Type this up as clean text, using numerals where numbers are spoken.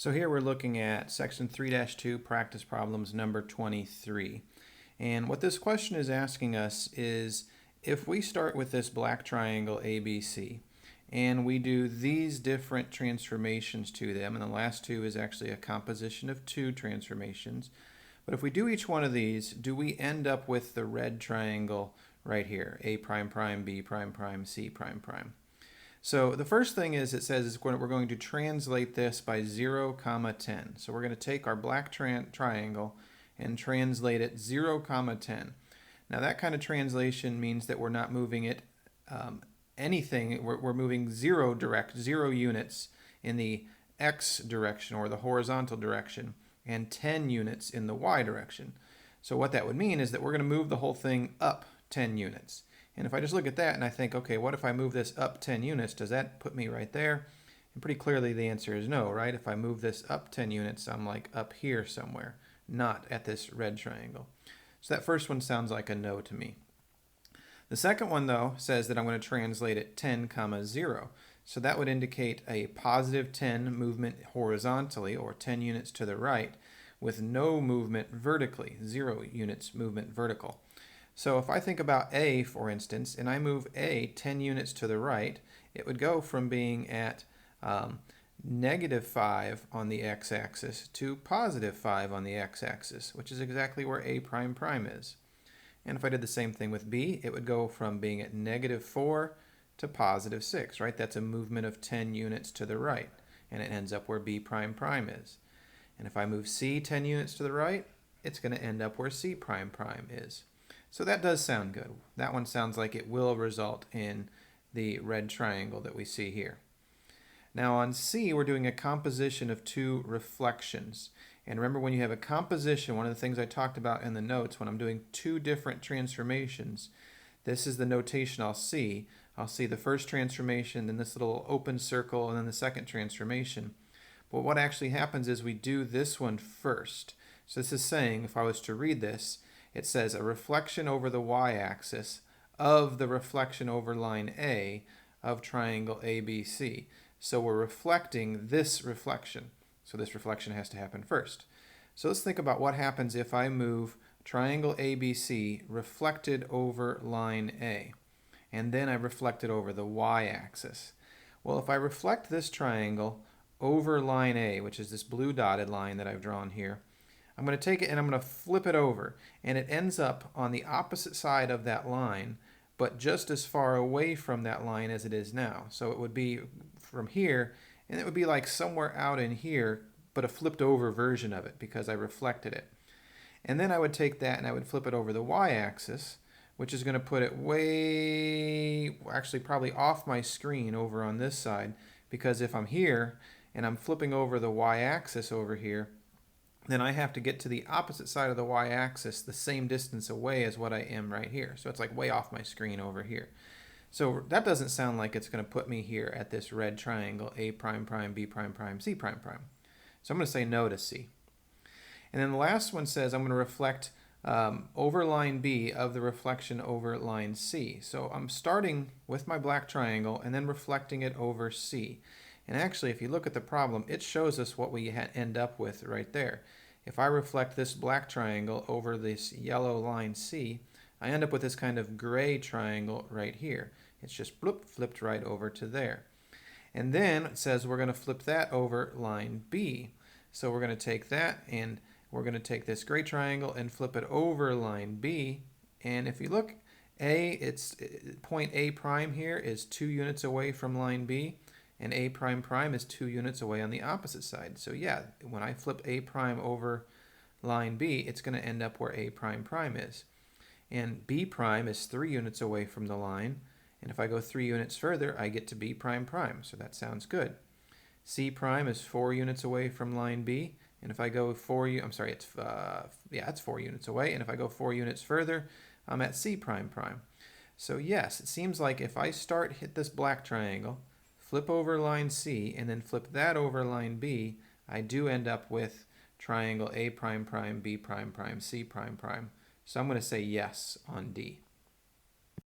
So here we're looking at section 3-2 practice problems number 23. And what this question is asking us is if we start with this black triangle ABC and we do these different transformations to them, and the last two is actually a composition of two transformations, but if we do each one of these, do we end up with the red triangle right here, A prime prime, B prime prime, C prime prime? So the first thing is it says we're going to translate this by 0, 10. So we're going to take our black triangle and translate it 0, 10. Now that kind of translation means that we're not moving it anything. We're moving 0 units in the x direction or the horizontal direction and 10 units in the y direction. So what that would mean is that we're going to move the whole thing up 10 units. And if I just look at that and I think, okay, what if I move this up 10 units? Does that put me right there? And pretty clearly the answer is no, right? If I move this up 10 units, I'm like up here somewhere, not at this red triangle. So that first one sounds like a no to me. The second one, though, says that I'm going to translate it 10, 0. So that would indicate a positive 10 movement horizontally, or 10 units to the right, with no movement vertically, 0 units movement vertical. So if I think about A, for instance, and I move A 10 units to the right, it would go from being at -5 on the x-axis to +5 on the x-axis, which is exactly where A prime prime is. And if I did the same thing with B, it would go from being at -4 to +6, right? That's a movement of 10 units to the right, and it ends up where B prime prime is. And if I move C 10 units to the right, it's going to end up where C prime prime is. So that does sound good. That one sounds like it will result in the red triangle that we see here. Now on C, we're doing a composition of two reflections. And remember, when you have a composition, one of the things I talked about in the notes, when I'm doing two different transformations, this is the notation I'll see. I'll see the first transformation, then this little open circle, and then the second transformation. But what actually happens is we do this one first. So this is saying, if I was to read this, it says a reflection over the y-axis of the reflection over line A of triangle ABC. So we're reflecting this reflection. So this reflection has to happen first. So let's think about what happens if I move triangle ABC reflected over line A, and then I reflect it over the y-axis. Well, if I reflect this triangle over line A, which is this blue dotted line that I've drawn here, I'm going to take it and I'm going to flip it over, and it ends up on the opposite side of that line, but just as far away from that line as it is now. So it would be from here, and it would be like somewhere out in here, but a flipped over version of it because I reflected it. And then I would take that and I would flip it over the y-axis, which is going to put it way, actually probably off my screen over on this side, because if I'm here and I'm flipping over the y-axis over here, then I have to get to the opposite side of the y-axis the same distance away as what I am right here. So it's like way off my screen over here. So that doesn't sound like it's going to put me here at this red triangle, A prime prime, B prime prime, C prime prime. So I'm going to say no to C. And then the last one says I'm going to reflect over line B of the reflection over line C. So I'm starting with my black triangle and then reflecting it over C. And actually, if you look at the problem, it shows us what we end up with right there. If I reflect this black triangle over this yellow line C, I end up with this kind of gray triangle right here. It's just bloop, flipped right over to there. And then it says we're going to flip that over line B. So we're going to take that and we're going to take this gray triangle and flip it over line B. And if you look, it's point A prime here is 2 units away from line B. And A prime prime is 2 units away on the opposite side. So yeah, when I flip A prime over line B, it's going to end up where A prime prime is. And B prime is 3 units away from the line. And if I go 3 units further, I get to B prime prime. So that sounds good. C prime is 4 units away from line B. And if I go it's 4 units away. And if I go 4 units further, I'm at C prime prime. So yes, it seems like if I hit this black triangle, flip over line C, and then flip that over line B, I do end up with triangle A prime prime, B prime prime, C prime prime. So I'm going to say yes on D.